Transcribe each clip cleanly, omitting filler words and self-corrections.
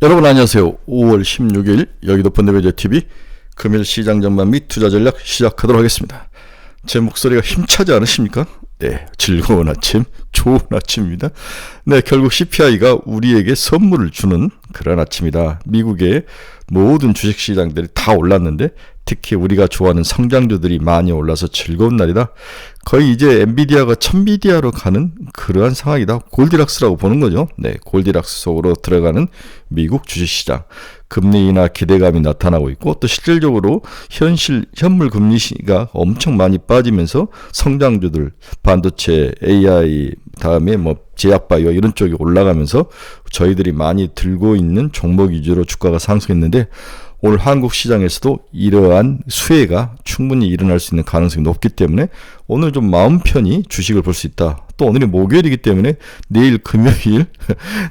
여러분 안녕하세요. 5월 16일 여기도 펀드매니아TV 금일 시장 전망 및 투자 전략 시작하도록 하겠습니다. 제 목소리가 힘차지 않으십니까? 네, 즐거운 아침, 좋은 아침입니다. 네, 결국 CPI가 우리에게 선물을 주는 그런 아침이다. 미국의 모든 주식시장들이 다 올랐는데 특히 우리가 좋아하는 성장주들이 많이 올라서 즐거운 날이다. 거의 이제 엔비디아가 천비디아로 가는 그러한 상황이다. 골디락스라고 보는 거죠. 네, 골디락스 속으로 들어가는 미국 주식시장. 금리 인하 기대감이 나타나고 있고 또 실질적으로 현물 금리가 엄청 많이 빠지면서 성장주들, 반도체, AI, 다음에 제약바이오 이런 쪽이 올라가면서 저희들이 많이 들고 있는 종목 위주로 주가가 상승했는데 오늘 한국 시장에서도 이러한 수혜가 충분히 일어날 수 있는 가능성이 높기 때문에 오늘 좀 마음 편히 주식을 볼 수 있다. 또 오늘이 목요일이기 때문에 내일 금요일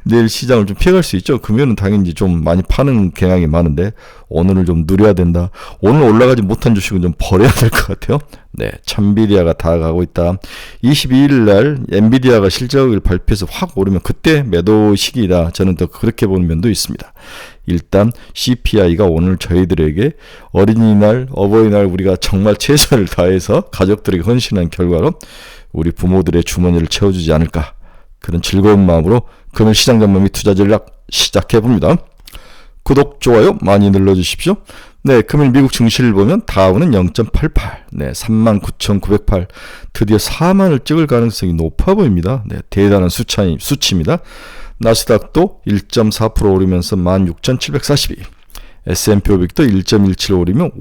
내일 시장을 좀 피해갈 수 있죠. 금요일은 당연히 좀 많이 파는 경향이 많은데 오늘을 좀 누려야 된다. 오늘 올라가지 못한 주식은 좀 버려야 될 것 같아요. 네, 천비디아가 다가가고 있다. 22일 날 엔비디아가 실적을 발표해서 확 오르면 그때 매도 시기이다. 저는 또 그렇게 보는 면도 있습니다. 일단 CPI가 오늘 저희들에게 어린이날, 어버이날 우리가 정말 최선을 다해서 가족들에게 헌신한 결과로 우리 부모들의 주머니를 채워주지 않을까, 그런 즐거운 마음으로 금일 시장 전망 및 투자 전략 시작해봅니다. 구독, 좋아요 많이 눌러주십시오. 네, 금일 미국 증시를 보면 다우는 0.88, 네, 39,908, 드디어 4만을 찍을 가능성이 높아 보입니다. 네, 대단한 수치입니다. 나스닥도 1.4% 오르면서 16,742, S&P 500도 1.17 오르면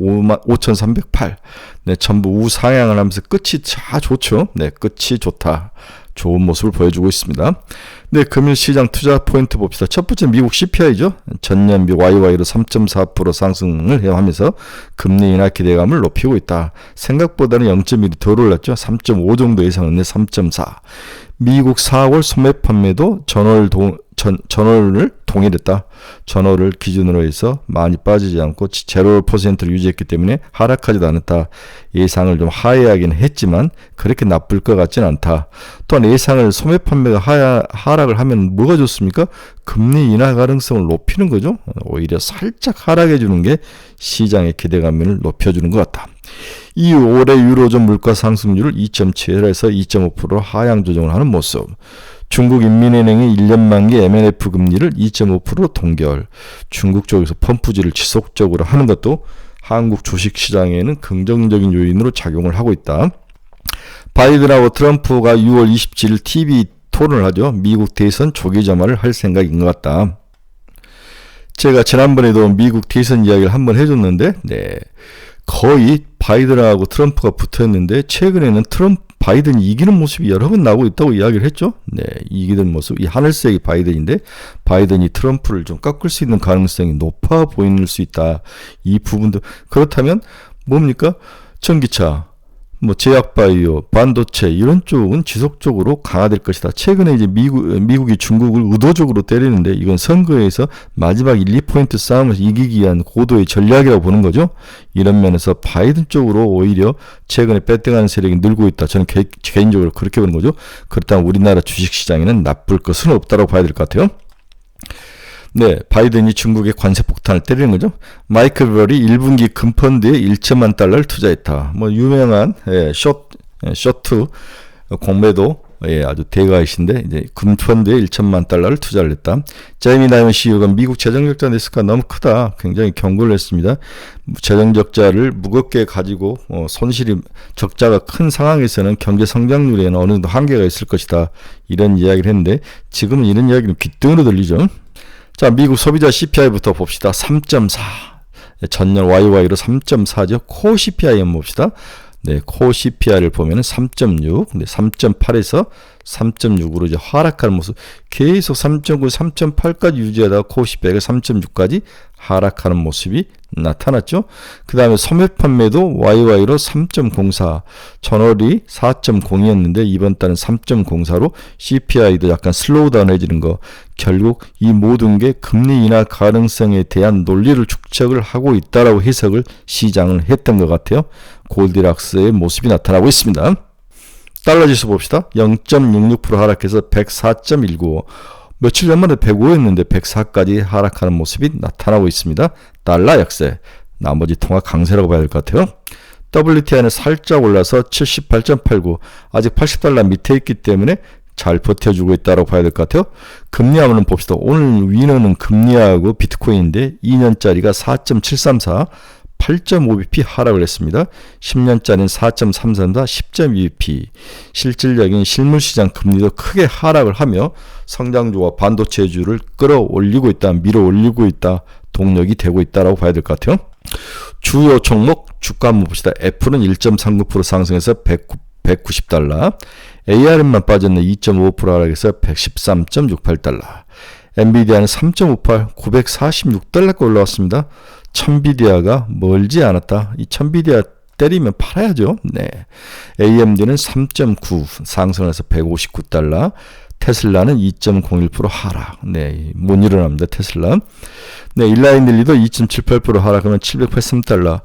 5,308. 네, 전부 우상향을 하면서 끝이 다 좋죠. 네, 끝이 좋다. 좋은 모습을 보여주고 있습니다. 네, 금일 시장 투자 포인트 봅시다. 첫 번째 미국 CPI죠. 전년비 YY로 3.4% 상승을 하면서 금리 인하 기대감을 높이고 있다. 생각보다는 0.1이 덜 올랐죠. 3.5 정도 예상했는데 3.4. 미국 4월 소매 판매도 전월을 동일했다. 전월을 기준으로 해서 많이 빠지지 않고 0%를 유지했기 때문에 하락하지도 않았다. 예상을 좀 하회하긴 했지만 그렇게 나쁠 것 같지는 않다. 또한 예상을 소매 판매가 하락을 하면 뭐가 좋습니까? 금리 인하 가능성을 높이는 거죠. 오히려 살짝 하락해 주는 게 시장의 기대감을 높여주는 것 같다. 이후 올해 유로존 물가 상승률을 2.7에서 2.5% 하향 조정을 하는 모습. 중국 인민은행이 1년 만기 MLF 금리를 2.5%로 동결. 중국 쪽에서 펌프질을 지속적으로 하는 것도 한국 주식시장에는 긍정적인 요인으로 작용을 하고 있다. 바이든하고 트럼프가 6월 27일 TV 토론을 하죠. 미국 대선 조기 점화를 할 생각인 것 같다. 제가 지난번에도 미국 대선 이야기를 한번 해줬는데, 네, 거의 바이든하고 트럼프가 붙어있는데 최근에는 바이든이 이기는 모습이 여러 번 나오고 있다고 이야기를 했죠. 네, 이기는 모습. 이 하늘색이 바이든인데 바이든이 트럼프를 좀 깎을 수 있는 가능성이 높아 보일 수 있다. 이 부분도 그렇다면 뭡니까? 전기차, 제약바이오, 반도체 이런 쪽은 지속적으로 강화될 것이다. 최근에 이제 미국이 중국을 의도적으로 때리는데 이건 선거에서 마지막 1, 2포인트 싸움에서 이기기 위한 고도의 전략이라고 보는 거죠. 이런 면에서 바이든 쪽으로 오히려 최근에 배팅하는 세력이 늘고 있다. 저는 개인적으로 그렇게 보는 거죠. 그렇다면 우리나라 주식시장에는 나쁠 것은 없다고 봐야 될 것 같아요. 네, 바이든이 중국의 관세 폭탄을 때리는 거죠. 마이클 별이 1분기 금펀드에 1천만 달러를 투자했다. 유명한 쇼트 공매도 아주 대가이신데 이제 금펀드에 1천만 달러를 투자를 했다. 제이미 다이먼 CEO가 미국 재정적자 리스크가 너무 크다. 굉장히 경고를 했습니다. 재정적자를 무겁게 가지고 적자가 큰 상황에서는 경제 성장률에는 어느 정도 한계가 있을 것이다. 이런 이야기를 했는데 지금은 이런 이야기는 귓등으로 들리죠. 자, 미국 소비자 CPI부터 봅시다. 3.4. 전년 YY로 3.4죠. 코 CPI 한번 봅시다. 네, 코 CPI를 보면은 3.6. 근데 3.8에서 3.6으로 이제 하락하는 모습. 계속 3.9, 3.8까지 유지하다가 코 CPI가 3.6까지 하락하는 모습이 나타났죠. 그 다음에 소매 판매도 YY로 3.04, 전월이 4.0이었는데 이번 달은 3.04로 CPI도 약간 슬로우 다운해지는 거. 결국 이 모든 게 금리 인하 가능성에 대한 논리를 축적을 하고 있다라고 해석을 시장은 했던 것 같아요. 골디락스의 모습이 나타나고 있습니다. 달러 지수 봅시다. 0.66% 하락해서 104.195. 며칠 전만 해 105였는데 104까지 하락하는 모습이 나타나고 있습니다. 달러 약세, 나머지 통화 강세라고 봐야 될 것 같아요. WTI는 살짝 올라서 78.89, 아직 80달러 밑에 있기 때문에 잘 버텨주고 있다고 봐야 될 것 같아요. 금리 한번 봅시다. 오늘 위너는 금리하고 비트코인인데 2년짜리가 4.734, 8.5bp 하락을 했습니다. 10년짜리는 4.334, 10.2bp. 실질적인 실물시장 금리도 크게 하락을 하며 성장주와 반도체주를 끌어올리고 있다, 밀어올리고 있다, 동력이 되고 있다고 봐야 될 것 같아요. 주요 종목 주가 한번 봅시다. 애플은 1.39% 상승해서 190달러, ARM만 빠졌네. 2.5% 하락해서 113.68달러, 엔비디아는 3.58, 946달러까지 올라왔습니다. 천비디아가 멀지 않았다. 이 천비디아 때리면 팔아야죠. 네. AMD는 3.9 상승해서 159달러, 테슬라는 2.01% 하락. 네, 못 일어납니다. 테슬라. 네, 일라인릴리도 2.78% 하락하면 783달러.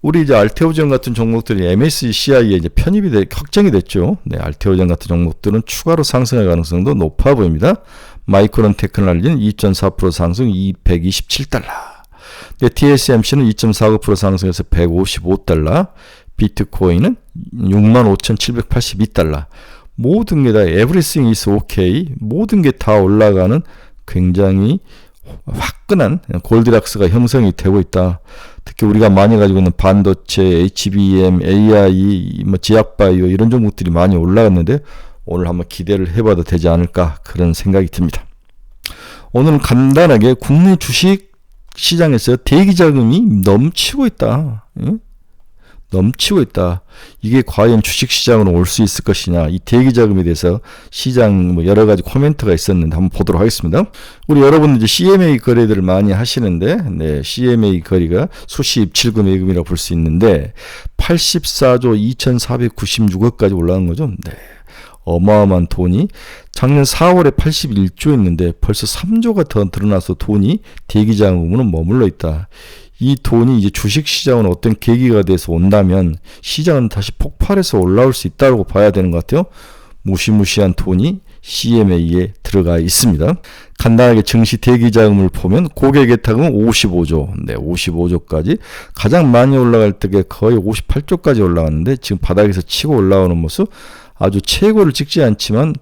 우리 이제 알테오젠 같은 종목들이 MSCI에 이제 편입이 확정이 됐죠. 네, 알테오젠 같은 종목들은 추가로 상승할 가능성도 높아 보입니다. 마이크론 테크놀로지는 2.4% 상승 227달러. 네, TSMC는 2.49% 상승해서 155달러. 비트코인은 65,782달러. 모든 게 다 everything is okay. 모든 게 다 올라가는 굉장히 화끈한 골디락스가 형성이 되고 있다. 특히 우리가 많이 가지고 있는 반도체, HBM, AI, 지압바이오 이런 종목들이 많이 올라갔는데 오늘 한번 기대를 해봐도 되지 않을까 그런 생각이 듭니다. 오늘은 간단하게 국내 주식 시장에서 대기자금이 넘치고 있다. 응? 넘치고 있다. 이게 과연 주식시장으로 올 수 있을 것이냐. 이 대기자금에 대해서 시장 여러 가지 코멘트가 있었는데 한번 보도록 하겠습니다. 우리 여러분들 이제 CMA 거래들을 많이 하시는데, 네, CMA 거래가 수시 7금 예금이라고 볼 수 있는데 84조 2,496억까지 올라간 거죠. 네. 어마어마한 돈이 작년 4월에 81조였는데 벌써 3조가 더 늘어나서 돈이 대기자금으로 머물러 있다. 이 돈이 이제 주식시장은 어떤 계기가 돼서 온다면 시장은 다시 폭발해서 올라올 수 있다고 봐야 되는 것 같아요. 무시무시한 돈이 CMA에 들어가 있습니다. 간단하게 증시 대기자금을 보면 고객예탁은 55조, 네, 55조까지 가장 많이 올라갈 때가 거의 58조까지 올라갔는데 지금 바닥에서 치고 올라오는 모습 아주 최고를 찍지 않지만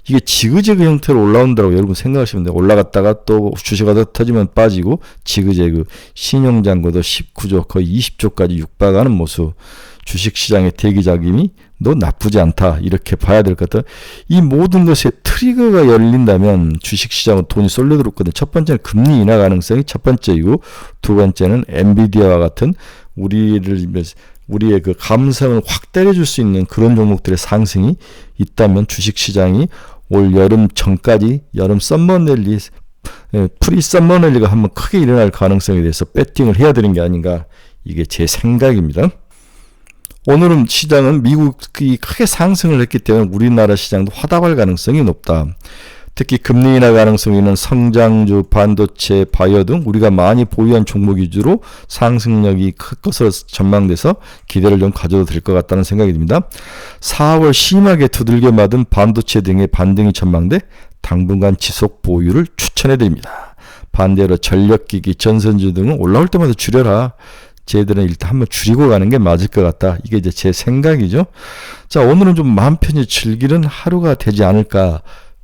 이게 지그재그 형태로 올라온다고 여러분 생각하시면 돼요. 올라갔다가 또 주식가 더 터지면 빠지고 지그재그 신용잔고도 19조 거의 20조까지 육박하는 모습. 주식시장의 대기자금이 너 나쁘지 않다 이렇게 봐야 될 것 같아요. 이 모든 것에 트리거가 열린다면 주식시장으로 돈이 쏠려 들었거든요. 첫 번째는 금리 인하 가능성이 첫 번째이고 두 번째는 엔비디아와 같은 우리의 그 감성을 확 때려줄 수 있는 그런 종목들의 상승이 있다면 주식시장이 올 여름 전까지 여름 썸머랠리 프리 썸머랠리가 한번 크게 일어날 가능성에 대해서 배팅을 해야 되는 게 아닌가 이게 제 생각입니다. 오늘은 시장은 미국이 크게 상승을 했기 때문에 우리나라 시장도 화답할 가능성이 높다. 특히 금리 인하 가능성이 있는 성장주, 반도체, 바이오 등 우리가 많이 보유한 종목 위주로 상승력이 클 것으로 전망돼서 기대를 좀 가져도 될 것 같다는 생각이 듭니다. 4월 심하게 두들겨 맞은 반도체 등의 반등이 전망돼 당분간 지속 보유를 추천해 드립니다. 반대로 전력기기, 전선주 등은 올라올 때마다 줄여라. 쟤들은 일단 한번 줄이고 가는 게 맞을 것 같다. 이게 이제 제 생각이죠. 자, 오늘은 좀 마음 편히 즐기는 하루가 되지 않을까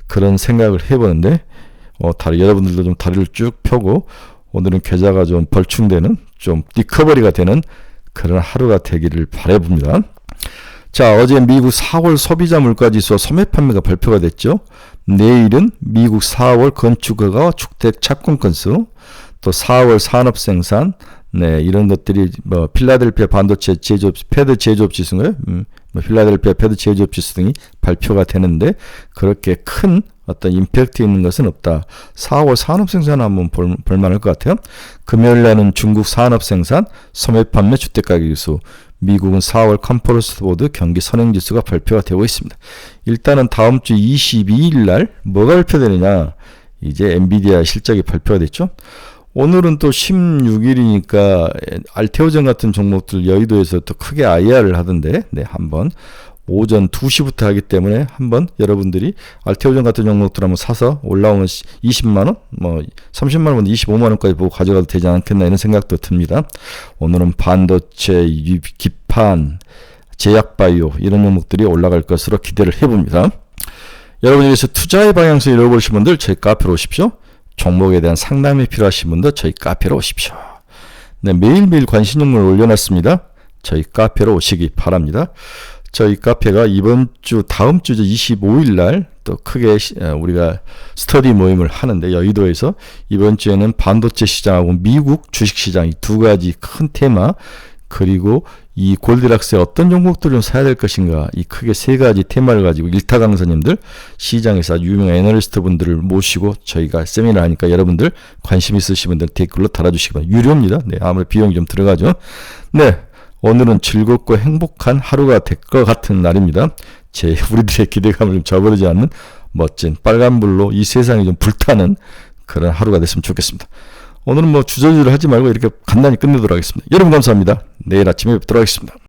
그런 생각을 해보는데 여러분들도 좀 다리를 쭉 펴고 오늘은 계좌가 좀 벌충되는 좀 리커버리가 되는 그런 하루가 되기를 바라봅니다. 자, 어제 미국 4월 소비자 물가지수 소매 판매가 발표가 됐죠. 내일은 미국 4월 건축허가 주택 착공 건수, 또 4월 산업 생산, 네, 이런 것들이 필라델피아 반도체 제조업 패드 제조업 지수인가요? 필라델피아 패드 제조업 지수 등이 발표가 되는데 그렇게 큰 어떤 임팩트 있는 것은 없다. 4월 산업 생산 한번 볼만할 것 같아요. 금요일 날은 중국 산업 생산, 소매 판매 주택 가격 지수, 미국은 4월 컨퍼런스 보드 경기 선행 지수가 발표가 되고 있습니다. 일단은 다음 주 22일 날 뭐가 발표되느냐? 이제 엔비디아 실적이 발표가 됐죠. 오늘은 또 16일이니까 알테오젠 같은 종목들 여의도에서 또 크게 IR을 하던데, 네, 한번 오전 2시부터 하기 때문에 한번 여러분들이 알테오전 같은 종목들 한번 사서 올라오면 20만원, 뭐 30만원, 25만원까지 보고 가져가도 되지 않겠나 이런 생각도 듭니다. 오늘은 반도체, 기판, 제약바이오 이런 종목들이 올라갈 것으로 기대를 해봅니다. 여러분께서 투자의 방향성을 잃어버리신 분들 저희 카페로 오십시오. 종목에 대한 상담이 필요하신 분들 저희 카페로 오십시오. 네, 매일매일 관심 종목을 올려놨습니다. 저희 카페로 오시기 바랍니다. 저희 카페가 이번 주 다음 주 25일 날 또 크게 우리가 스터디 모임을 하는데 여의도에서 이번 주에는 반도체 시장하고 미국 주식 시장 이 두 가지 큰 테마 그리고 이 골디락스에 어떤 종목들을 좀 사야 될 것인가 이 크게 세 가지 테마를 가지고 일타 강사님들 시장에서 아주 유명한 애널리스트 분들을 모시고 저희가 세미나 하니까 여러분들 관심 있으신 분들 댓글로 달아주시기 바랍니다. 유료입니다. 네, 아무래도 비용이 좀 들어가죠. 네, 오늘은 즐겁고 행복한 하루가 될 것 같은 날입니다. 우리들의 기대감을 좀 저버리지 않는 멋진 빨간불로 이 세상이 좀 불타는 그런 하루가 됐으면 좋겠습니다. 오늘은 뭐 주저주저 하지 말고 이렇게 간단히 끝내도록 하겠습니다. 여러분 감사합니다. 내일 아침에 뵙도록 하겠습니다.